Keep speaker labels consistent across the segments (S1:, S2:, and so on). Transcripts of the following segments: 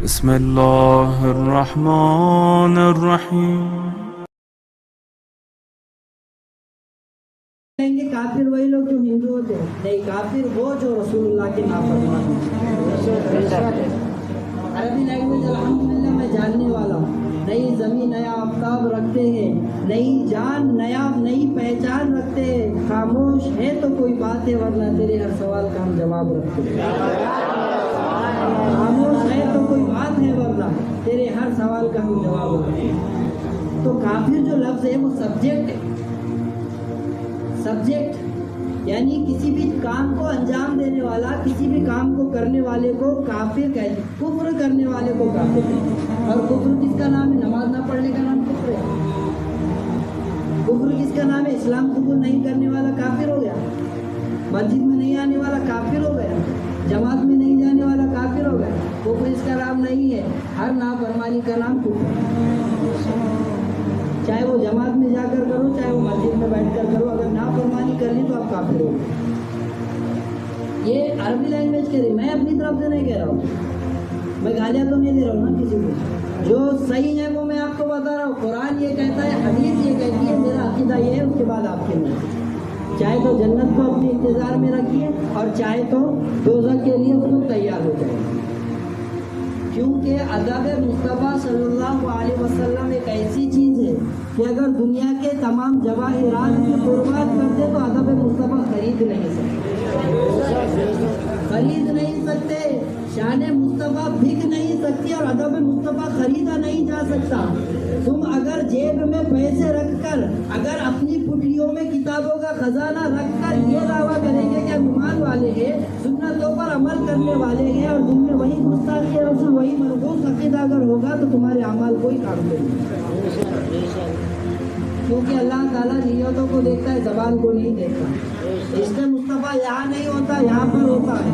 S1: بسم اللہ الرحمن الرحیم.
S2: کہیں گے کافر وہی لوگ جو ہندو ہوتے ہیں، نہیں، کافر وہ جو رسول اللہ کے نافرمان ہیں. عربی لینگویج الحمدللہ میں جاننے والا ہوں. نئی زمین نیا آفتاب رکھتے ہیں، نئی جان نئی پہچان رکھتے ہیں. خاموش ہے تو کوئی بات ہے، ورنہ تیرے ہر سوال کا ہم جواب رکھتے ہیں. خاموش ہے تو کوئی بات ہے، ورنہ تیرے ہر سوال کا ہم جواب رکھتے ہیں. تو کافر جو لفظ ہے وہ سبجیکٹ ہے. سبجیکٹ یعنی کسی بھی کام کو انجام دینے والا، کسی بھی کام کو کرنے والے کو کافر کہتے ہیں. کفر کرنے والے کو کافر کہتے ہیں. اور کفر کس کا نام ہے؟ نماز نہ پڑھنے کا نام کفر ہے. کفر کس کا نام ہے؟ اسلام قبول نہیں کرنے والا کافر ہو گیا. مسجد میں نہیں آنے والا کافر ہو گیا. جماعت میں نہیں جانے والا کافر ہو گیا. کفر اس کا نام نہیں ہے. ہر نافرمانی کا نام کفر ہے. چاہے وہ جماعت میں جا کر کرو، چاہے وہ مسجد میں بیٹھ کر کرو، اگر نافرمانی کر لی تو آپ کافر ہو. یہ عربی لینگویج کہہ رہی، میں اپنی طرف سے نہیں کہہ رہا ہوں. میں گالیاں تو نہیں دے رہا ہوں نا کسی کو. جو صحیح ہے وہ میں آپ کو بتا رہا ہوں. قرآن یہ کہتا ہے، حدیث یہ کہتی ہے، میرا عقیدہ یہ ہے. اس کے بعد آپ کے لیے چاہے تو جنت کو اپنے انتظار میں رکھیے، اور چاہے تو دوزخ کے لیے اس کو تیار ہو جائے. کیونکہ ادب مصطفیٰ صلی اللہ علیہ وسلم ایک ایسی چیز ہے کہ اگر دنیا کے تمام جواہرات کی قربان کرتے تو ادب مصطفیٰ خرید نہیں سکتے. شان مصطفیٰ بک نہیں سکتی، اور ادب مصطفیٰ خریدا نہیں جا سکتا. تم اگر جیب میں پیسے رکھ کر، اگر اپنی پٹلیوں میں کتابوں کا خزانہ رکھ کر یہ دعویٰ کریں گے کہ ہم ایمان والے ہیں، سنتوں پر عمل کرنے والے ہیں، اور دن میں وہی گستاخی رسول، وہی مرغوب عقیدہ اگر ہوگا تو تمہارے اعمال کوئی کام نہیں. کیونکہ اللہ تعالیٰ نیتوں کو دیکھتا ہے، زبان کو نہیں دیکھتا. عشق مصطفیٰ یہاں نہیں ہوتا، یہاں پر ہوتا ہے.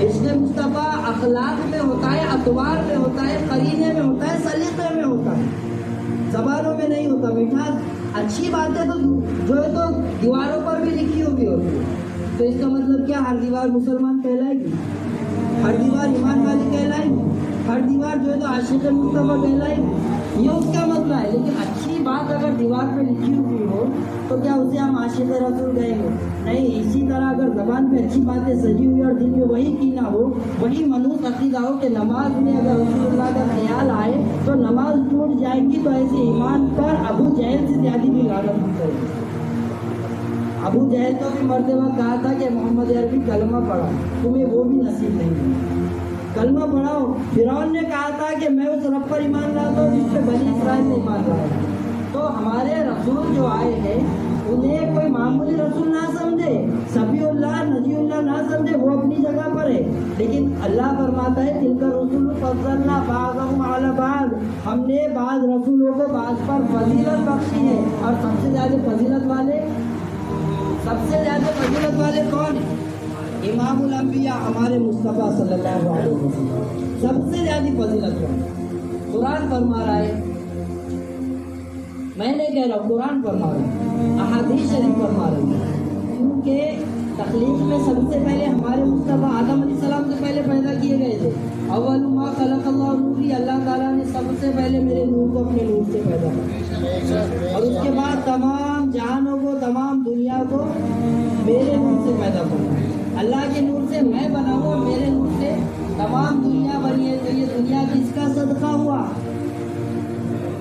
S2: عشق مصطفیٰ اخلاق میں ہوتا ہے، اطوار میں ہوتا ہے، قرینے میں ہوتا ہے، سلیقے میں ہوتا ہے، زبانوں میں نہیں ہوتا. مٹھاس اچھی باتیں تو جو ہے تو دیواروں پر بھی لکھی ہوئی ہوتی ہے. تو اس کا مطلب کیا؟ ہر دیوار مسلمان کہلائے گی، ہر دیوار ایمان والی کہلائے گی، ہر دیوار جو ہے تو عاشق مصطفیٰ کہلائے گی. یہ اس کا مسئلہ ہے. لیکن اچھی بات اگر دیوار پہ لکھی ہوئی ہو تو کیا اسے ہم عاشق رسول کہیں گے؟ نہیں. اسی طرح اگر زبان پہ اچھی باتیں سجی ہوئی اور دل میں وہی کینہ ہو، وہی منحوس عقیدہ ہو کہ نماز میں اگر رسول اللہ کا خیال آئے تو نماز ٹوٹ جائے گی، تو ایسے ایمان پر ابو جہل سے زیادہ بھی لعنت کرے گی. ابو جہل تو بھی مرتے وقت کہا تھا کہ محمد عربی کلمہ پڑھا، تمہیں وہ بھی نصیب نہیں ہے. کلمہ پڑھاؤ. فرعون نے کہا تھا کہ میں اس رب پر ایمان لاتا ہوں جس پہ بنی اسرائیل نے ایمان لایا. تو ہمارے رسول جو آئے ہیں انہیں کوئی معمولی رسول نہ سمجھے، صفی اللہ، نجی اللہ نہ سمجھے، وہ اپنی جگہ پر ہے. لیکن اللہ فرماتا ہے تلک الرسل فضلنا بعضهم علی بعض، ہم نے بعض رسولوں کو بعض پر فضیلت بخشی ہے. اور سب سے زیادہ فضیلت والے کون ہیں؟ امام الانبیاء ہمارے مصطفیٰ صلی اللہ علیہ وسلم سب سے زیادہ فضیلت ہے. قرآن فرما رہا ہے، میں نہیں کہہ رہا ہوں، قرآن فرما رہا ہے، احادیث شریف فرما رہی ہے. کیونکہ تخلیق میں سب سے پہلے ہمارے مصطفیٰ آدم علیہ السلام سے پہلے پیدا کیے گئے تھے. اول ما خلق اللہ نوری، اللہ تعالیٰ نے سب سے پہلے میرے نور کو اپنے نور سے پیدا کیا، اور اس کے بعد تمام جہانوں کو، تمام دنیا کو میرے نور سے پیدا کرنا. اللہ کے نور سے میں بنا ہوں اور میرے نور سے تمام دنیا بنی ہے. تو یہ دنیا کس کا صدقہ ہوا؟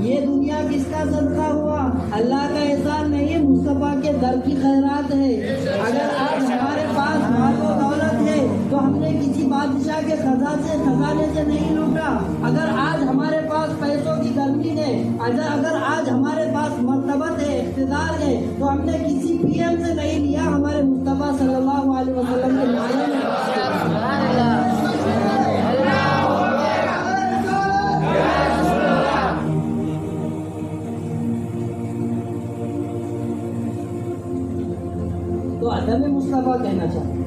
S2: یہ دنیا کس کا صدقہ ہوا؟ اللہ کا احسان نہیں ہے، مصطفیٰ کے در کی خیرات ہے. اگر آج ہمارے پاس مال و دولت ہے تو ہم نے کسی بادشاہ کے خزانے سے نہیں لوٹا. اگر آج ہمارے پاس پیسوں کی گرمی ہے، اگر آج ہمارے پاس مرتبت ہے، اقتدار ہے، تو ہم نے کسی پی ایم سے نہیں لیا، ہمارے مصطفیٰ صلی اللہ علیہ وسلم کے مائے میں. تو ادب مصطفیٰ کہنا چاہتا.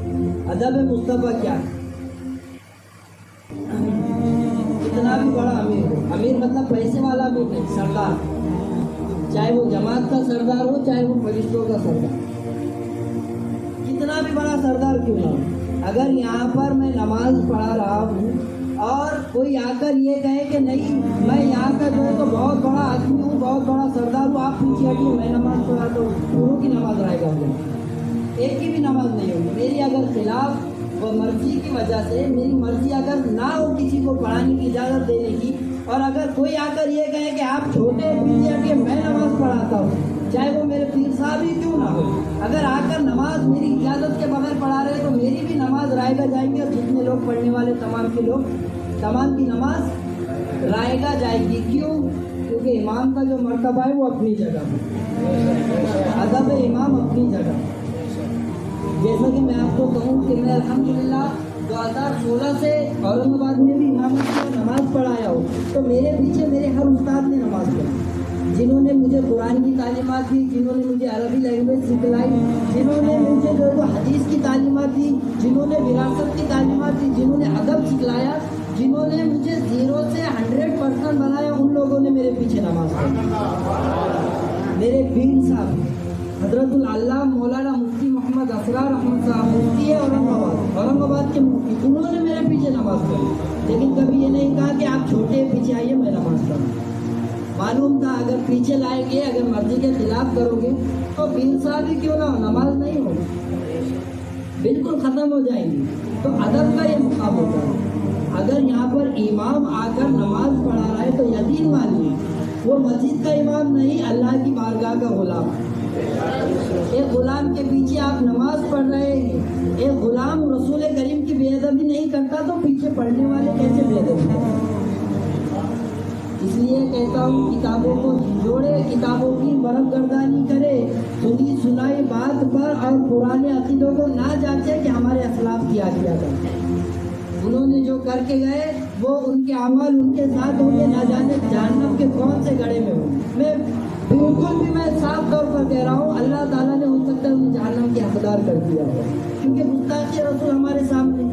S2: ادب مصطفیٰ کیا ہے؟ کتنا بھی بڑا امیر ہو، امیر مطلب پیسے والا امیر نہیں، سردار، چاہے وہ جماعت کا سردار ہو، چاہے وہ فرشتوں کا سردار، کتنا بھی بڑا سردار کیوں نہ ہو، اگر یہاں پر میں نماز پڑھا رہا ہوں اور کوئی آ کر یہ کہے کہ نہیں میں یہاں کا جو ہے تو بہت بڑا آدمی ہوں، بہت بڑا سردار ہوں، آپ پیچھے ہٹیے میں نماز پڑھاتا ہوں، پوروں کی نماز رائے گا مجھے، ایک کی بھی نماز نہیں ہوگی۔ میری اگر خلاف و مرضی کی وجہ سے، میری مرضی اگر نہ ہو کسی کو پڑھانے کی اجازت دینے کی، اور اگر کوئی آ کر یہ کہے کہ آپ چھوٹے پیچھے ہٹیے میں نماز پڑھاتا ہوں، چاہے وہ میرے پیر صاحب ہی کیوں نہ ہو، اگر آ کر نماز میری اجازت کے بغیر پڑھا رہے تو میری بھی نماز رائے گا جائیں گی، اور جتنے لوگ پڑھنے والے تمام کے لوگ، تمام کی نماز رائے گا جائے گی۔ کیوں؟ کیونکہ امام کا جو مرتبہ ہے وہ اپنی جگہ، ادب امام اپنی جگہ۔ جیسا کہ میں آپ کو کہوں کہ میں الحمدللہ 2016 سے اورنگ آباد میں بھی امامت کی نماز پڑھایا ہوں، تو میرے پیچھے میرے ہر استاد نے نماز پڑھی، جنہوں نے مجھے قرآن کی تعلیمات دی، جنہوں نے مجھے عربی لینگویج سکھلائی، جنہوں نے مجھے جو حدیث کی تعلیمات دی، جنہوں نے وراثت کی تعلیمات دی، جنہوں نے ادب سکھلایا، جنہوں نے مجھے 0 سے 100% بنایا، ان لوگوں نے میرے پیچھے نماز پڑھی۔ میرے پیر صاحب حضرت العلامہ مولانا مفتی محمد اسرار احمد صاحب مفتی ہے اورنگ آباد کے مفتی، انہوں نے میرے پیچھے نماز پڑھی، لیکن کبھی یہ نہیں کہا کہ آپ چھوٹے پیچھے آئیے میں نماز پڑھوں۔ معلوم تھا اگر پیچھے لائیں گے، اگر مرضی کے خلاف کرو گے تو پیر صاحب ہی کیوں نہ ہو، نماز نہیں ہو، بالکل ختم ہو جائیں گی۔ تو ادب کا یہ مقام ہوتا ہے۔ اگر یہاں پر امام آ کر نماز پڑھا رہا ہے تو یقین مانیے وہ مسجد کا امام نہیں، اللہ کی بارگاہ کا غلام۔ ایک غلام کے پیچھے آپ نماز پڑھ رہے ہیں، ایک غلام رسول کریم کی بے ادبی نہیں کرتا تو پیچھے پڑھنے والے کیسے بے ادبی کرتے؟ اس لیے کہتا ہوں کتابوں کو جوڑے، کتابوں کی برف گردانی کرے، سنی سنائی بات پر اور پرانے عقیدوں کو نہ جانچے کہ ہمارے اسلاف کیا کرتے ہیں۔ انہوں نے جو کر کے گئے وہ ان کے اعمال ان کے ساتھ ہوں گے، نہ جانے جہنم کے کون سے گڑھے میں ہوں۔ میں بالکل بھی میں صاف طور پر کہہ رہا ہوں اللہ تعالیٰ نے ہو سکتا ہے انہیں جہنم کے حقدار کر دیا ہو، کیونکہ گستاخی رسول ہمارے سامنے،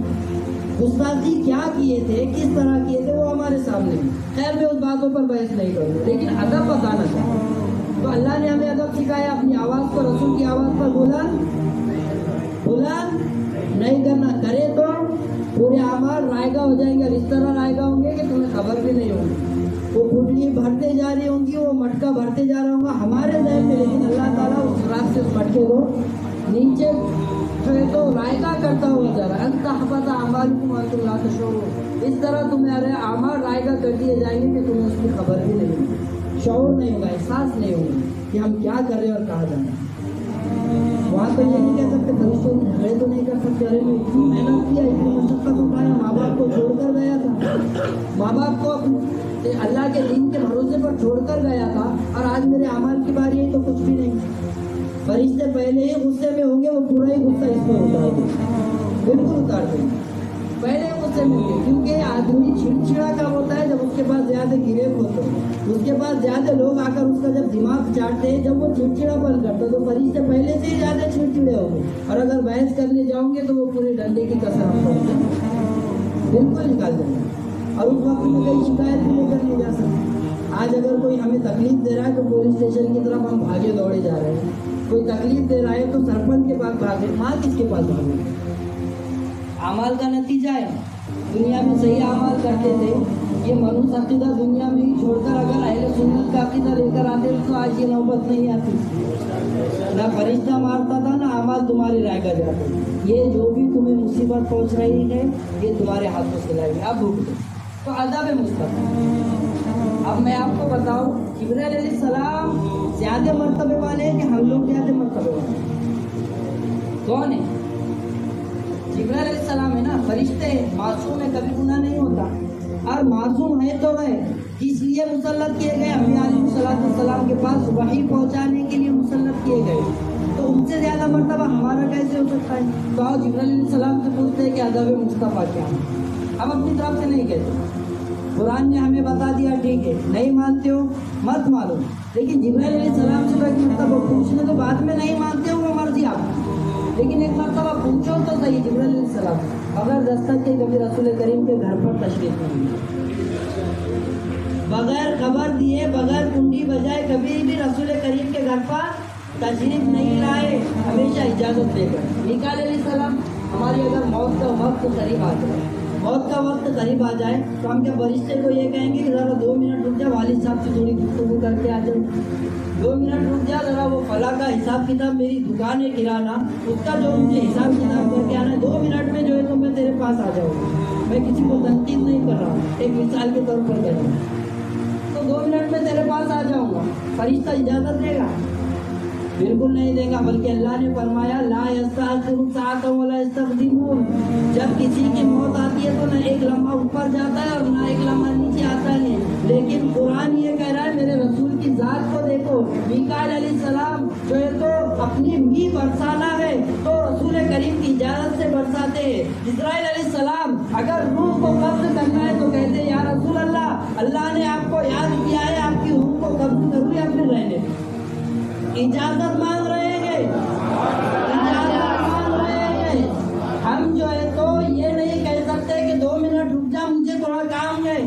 S2: گستاخی کیا کیے تھے، کس طرح کیے تھے وہ ہمارے سامنے۔ خیر میں اس باتوں پر بحث نہیں کروں، لیکن ادب بتانا چاہوں تو اللہ نے ہمیں ادب سکھایا، اپنی آواز پر، رسول کی آواز پر بلند نہیں کرنا، کرے تو پورے اعمال رائے گاہ ہو جائیں گے، اور اس طرح رائے گاہ ہوں گے کہ تمہیں خبر بھی نہیں ہوگی، وہ پٹلی بھرتے جا رہی ہوں گی، وہ مٹکا بھرتے جا رہا ہوں گا ہمارے ذہن میں، لیکن اللہ تعالیٰ اس رات سے اس مٹکے کو نیچے تو رائے گاہ کرتا ہوا جا رہا ہے۔ انت حبط اعمالکم وانتم لا تشعرون، اس طرح تمہارے اعمال رائے گاہ کر دیے جائیں گے کہ تمہیں اس کی خبر بھی نہیں ہوگی، شعور نہیں ہوگا، احساس نہیں ہوگا کہ ہم کیا کر رہے ہیں اور کہاں جانا ہے۔ وہاں تو یہ نہیں کہہ سکتے فرشتوں نے جھگڑے تو نہیں کر سکتے، ارے میں اتنی محنت کیا، اتنی مشقت اٹھایا، ماں باپ کو چھوڑ کر گیا تھا، ماں باپ کو اللہ کے دین کے بھروسے پر چھوڑ کر گیا تھا، اور آج میرے اعمال کی باری ہے تو کچھ بھی نہیں۔ فرشتے پہلے ہی غصے میں ہوں گے، وہ پورا ہی غصہ اس پر اتار دیں، بالکل اتار دیں، پہلے غصے میں ہوں گے، کیونکہ آدمی چڑچڑا کب ہوتا ہے جب اس کے پاس زیادہ گرے ہوتے ہیں، اس کے پاس زیادہ لوگ آ کر اس کا جب دماغ چاٹتے ہیں، جب وہ چڑچڑا پن کرتا ہے تو فرشتے پہلے سے ہی زیادہ چڑچڑے ہوں گے، اور اگر بحث کرنے جاؤں گے تو وہ پورے ڈنڈے کی کسر آپ کو بالکل نکال دیں گے، اور اس وقت میں کئی شکایت بھی نہیں کرنے جا سکتے۔ آج اگر کوئی ہمیں تکلیف دے رہا ہے تو پولیس اسٹیشن کی طرف ہم بھاگے دوڑے جا رہے ہیں، کوئی تکلیف دے رہا ہے تو سرپنچ کے پاس بھاگے، ماں کس کے پاس بھاگے؟ اعمال کا نتیجہ ہے، دنیا میں صحیح اعمال کرتے تھے، یہ منحوس عقیدہ دنیا میں ہی چھوڑ کر اگر اہل سنت کا عقیدہ لے کر آتے تو آج یہ نوبت نہیں آتی، نہ فرشتہ مارتا تھا نہ اعمال تمہاری رائے گاہ جاتے۔ یہ جو بھی تمہیں مصیبت پہنچ رہی ہے یہ تمہارے ہاتھوں سے لائے گی، اب بھوک دو تو ادب مصطفیٰ۔ اب میں آپ کو بتاؤں جبرائیل علیہ السلام زیادہ مرتبے والے ہیں کہ ہم لوگ زیادہ مرتبے والے ہیں؟ کون ہے؟ جبرائیل علیہ السلام ہے نا، فرشتے ہیں، معصوم ہے، کبھی گناہ نہیں ہوتا، اور معصوم ہے تو ہے اس لیے مسلط کیے گئے، انبیاء علیہ السلام کے پاس وحی پہنچانے کے لیے مسلط کیے گئے، تو ان سے زیادہ مرتبہ ہمارا کیسے ہو سکتا ہے؟ تو آؤ جبرائیل علیہ السلام سے پوچھتے ہیں کہ ادب مصطفیٰ کیا ہے، ہم اپنی طرف سے نہیں کہتے، قرآن نے ہمیں بتا دیا، ٹھیک ہے نہیں مانتے ہو مت مانو، لیکن جبرائیل علیہ السلام سے ایک مرتبہ پوچھنے تو بعد میں نہیں مانتے ہو وہ مرضی آپ کی، لیکن ایک مرتبہ پوچھو تو صحیح جبرائیل علیہ السلام اگر دستک کے کبھی رسول کریم کے گھر پر تشریف نہیں بغیر خبر دیے، بغیر کنڈی بجائے کبھی بھی رسول کریم کے گھر پر تشریف نہیں لائے، ہمیشہ اجازت لے کر۔ میکائیل علیہ السلام ہماری اگر موت کا وقت قریب آ جائے موت کا وقت قریب آ جائے تو ہم کیا فرشتے کو یہ کہیں گے کہ ذرا 2 منٹ رک جا، والد صاحب سے تھوڑی گفتگو کر کے آ جاؤ، 2 منٹ رک جا ذرا، وہ فلاں کا حساب کتاب، میری دکان ہے کرانہ، اس کا جو مجھے حساب کتاب کر کے آنا ہے، 2 منٹ میں جو ہے تو میں تیرے پاس آ جاؤں گا. میں کسی کو تنقید نہیں کر رہا ہوں، ایک مثال کے طور پر کہہ رہا ہوں. تو 2 منٹ میں تیرے پاس آ جاؤں گا. فرشتہ اجازت دے گا؟ بالکل نہیں دے گا، بلکہ اللہ نے فرمایا لا یستأخرون ساعۃ ولا یستقدمون. جب کسی کی موت آتی ہے تو نہ ایک لمحہ اوپر جاتا ہے اور نہ ایک لمحہ نیچے آتا ہے. لیکن قرآن یہ کہہ رہا ہے میرے رسول کی ذات کو دیکھو. میکائیل علیہ السلام جو ہے تو اپنی می برسانا ہے تو رسول کریم کی اجازت سے برساتے ہیں. اسرائیل علیہ السلام اگر روح کو قبض کرنا ہے تو کہتے ہیں یا رسول اللہ، اللہ نے آپ کو یاد کیا ہے، آپ کی روح کو قبض کروں یا پھر رہنے دیں. اجازت مانگ رہے ہیں، اجازت مانگ رہے ہیں. ہم جو ہے تو یہ نہیں کہہ سکتے کہ 2 منٹ رک جا مجھے تھوڑا کام ہے.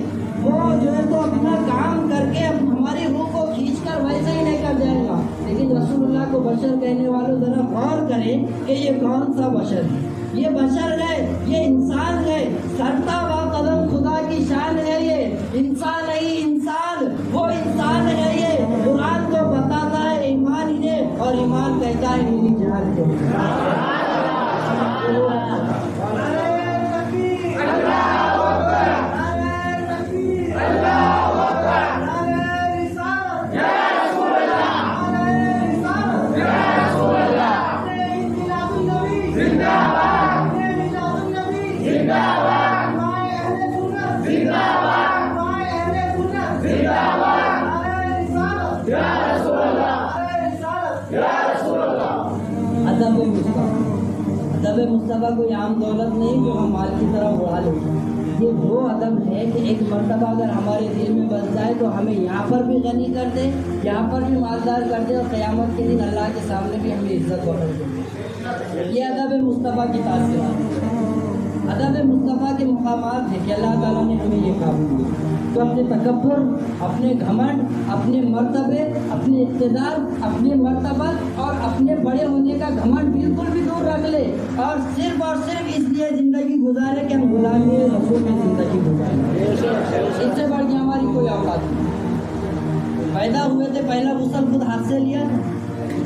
S2: وہ جو ہے تو اپنا کام کر کے ہماری روح کو کھینچ کر ویسے ہی لے کر جائے گا. لیکن رسول اللہ کو بشر کہنے والوں ذرا غور کریں کہ یہ کون سا بشر ہے. یہ بشر ہے، یہ انسان ہے، سرتا ہوا قدم خدا کی شان ہے. یہ انسان نہیں، انسان وہ انسان ہے. یہ قرآن کو بتاتا ہے ایمان انہیں، اور ایمان کہتا ہے میری جان کے. ادب مصطفیٰ کوئی عام دولت نہیں جو ہم مال کی طرح اڑا لیں. یہ وہ ادب ہے کہ ایک مرتبہ اگر ہمارے دل میں بس جائے تو ہمیں یہاں پر بھی غنی کر دے، یہاں پر بھی مالدار کر دے، اور قیامت کے دن اللہ کے سامنے بھی ہمیں عزت بخش دے. یہ ادب مصطفیٰ کی تاثیرات، ادب مصطفیٰ کے مقامات ہیں کہ اللہ تعالیٰ نے ہمیں یہ کام کیا. تو اپنے تکبر، اپنے گھمنڈ، اپنے مرتبے، اپنے اقتدار، اپنے مرتبت اور اپنے بڑے ہونے کا گھمنڈ بالکل بھی دور رکھ لے، اور صرف اس لیے زندگی گزارے کہ ہم غلامی رسول میں زندگی گزاریں. اس سے بڑھ کے ہماری کوئی اوقات نہیں. پیدا ہوئے تھے پہلا غسل خود ہاتھ سے لیا،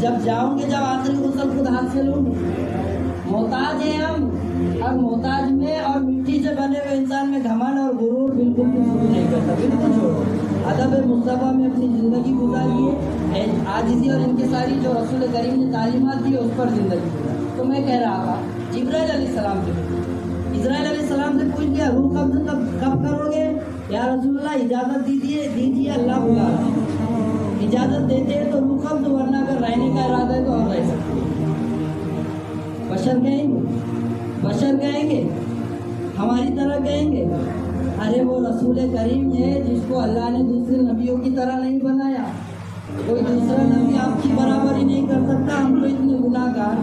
S2: جب جاؤں گے جب آخری غسل خود ہاتھ سے لوں گے. محتاج ہیں ہم، اور محتاج میں اور مٹی سے بنے ہوئے انسان میں گھمنڈ اور غرور بالکل بھی شروع نہیں کرتا. بالکل چھوڑو. ادب مصطفیٰ میں اپنی زندگی گزاری ہے، عاجزی اور انکساری جو رسول کریم نے تعلیمات دی اس پر زندگی گزاری. تو میں کہہ رہا تھا جبرائیل علیہ السلام سے، اسرائیل علیہ السلام سے پوچھ لیا روح قبض کب کرو گے؟ یا رسول اللہ اجازت دیجیے اللہ بلا رہا ہے. اجازت دیتے ہیں تو روح قبض، ورنہ اگر رہنے کا ارادہ ہے تو اور رہ سکتے ہیں. بشر کہیں گے، بشر کہیں گے، ہماری طرح کہیں گے ارے وہ رسول کریم ہے جس کو اللہ نے دوسرے نبیوں کی طرح نہیں بنایا. کوئی دوسرا نبی آپ کی برابری نہیں کر سکتا. ہم تو اتنے گناہ گار،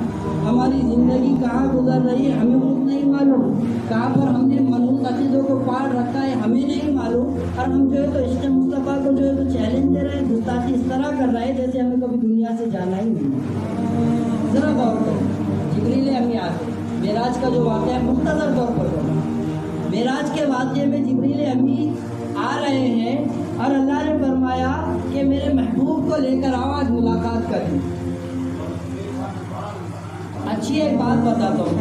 S2: ہماری زندگی کہاں گزر رہی ہے ہمیں خود نہیں معلوم، کہاں پر ہم نے منحوس عقیدوں کو پاڑ رکھا ہے ہمیں نہیں معلوم. اور ہم جو ہے تو عشق مصطفیٰ کو جو ہے تو چیلنج دے رہے ہیں، گستاخی اس طرح کر رہے ہیں جیسے ہمیں کبھی دنیا سے جانا ہی نہیں. ذرا غور کریں. جبریل امی آتے معراج کا جو واقعہ ہے مختصر طور پر کریں. معراج کے واقعے میں جبریل امی آ رہے ہیں اور اللہ نے فرمایا کہ میرے محبوب کو لے کر آؤ، آج ملاقات کریں. اچھی ایک بات بتاتا ہوں،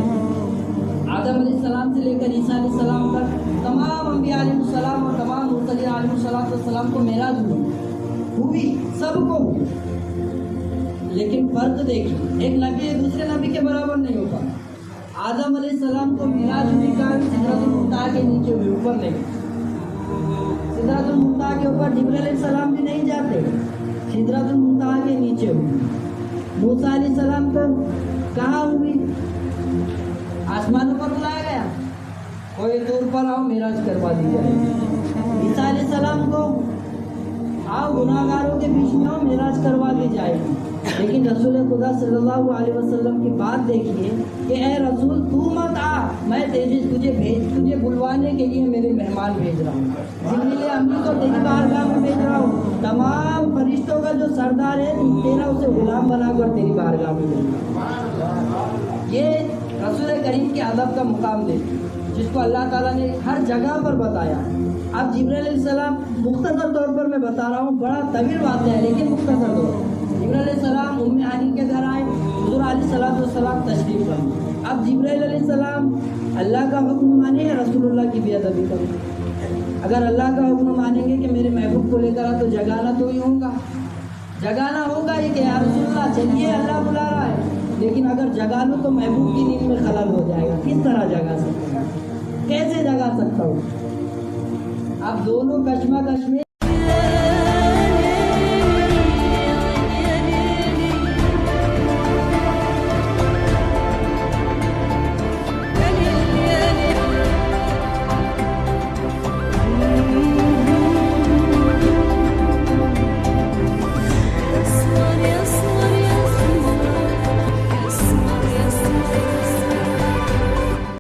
S2: آدم علیہ السلام سے لے کر عیسیٰ علیہ السلام تک تمام انبیاء علیہ السلام اور تمام مرسلین علیہ السلام کو معراج ہوئی، سب کو ہوئی. لیکن فرق دیکھیے، ایک نبی دوسرے نبی کے برابر نہیں ہوتا. آدم علیہ السلام کو معراج ہوئی کہا سدرۃ المنتہا کے نیچے ہوئی، اوپر نہیں. سدرۃ المنتہا کے اوپر جبرائیل علیہ السلام بھی نہیں جاتے، سدرۃ المنتہا کے نیچے ہوئی. موسیٰ علیہ السلام کو کہاں ہوئی؟ آسمانوں پر بلایا گیا، کوئی طور پر آؤ معراج کروا دی جائے. عیسیٰ علیہ السلام کو آؤ گناہ گاروں کے بیچ میں آؤ معراج کروا دی جائے. لیکن رسول خدا صلی اللہ علیہ وسلم کی بات دیکھیے کہ اے رسول تو مت آ، میں تجھے بلوانے کے لیے میرے مہمان بھیج رہا ہوں. جبریل امی کو تیری بارگاہ میں بھیج رہا ہوں. تمام فرشتوں کا جو سردار ہے تیرا اسے غلام بنا کر تیری بارگاہ میں بھیج رہا ہوں. یہ رسول کریم کے ادب کا مقام دے. جس کو اللہ تعالیٰ نے ہر جگہ پر بتایا. اب جبرائیل علیہ السلام مختصر طور پر میں بتا رہا ہوں, بڑا طویل واقعہ ہے لیکن مختصر طور پر. جبرائیل علیہ السلام ام ہانی کے گھر آئے, حضور علیہ السلام تشریف لائے. اب جبرائیل علیہ السلام اللہ کا حکم مانے یا رسول اللہ کی بے ادبی کریں؟ اگر اللہ کا حکم مانیں گے کہ میرے محبوب کو لے کر آ, تو جگانا تو ہی ہوگا, جگانا ہوگا یہ کہ یا رسول اللہ چلیے اللہ بلا رہا ہے. لیکن اگر جگا لوں تو محبوب کی نیند میں خلل ہو جائے گا. کس طرح جگا سکتا ہوں, کیسے جگا سکتا ہوں؟ اب دونوں کشمکش میں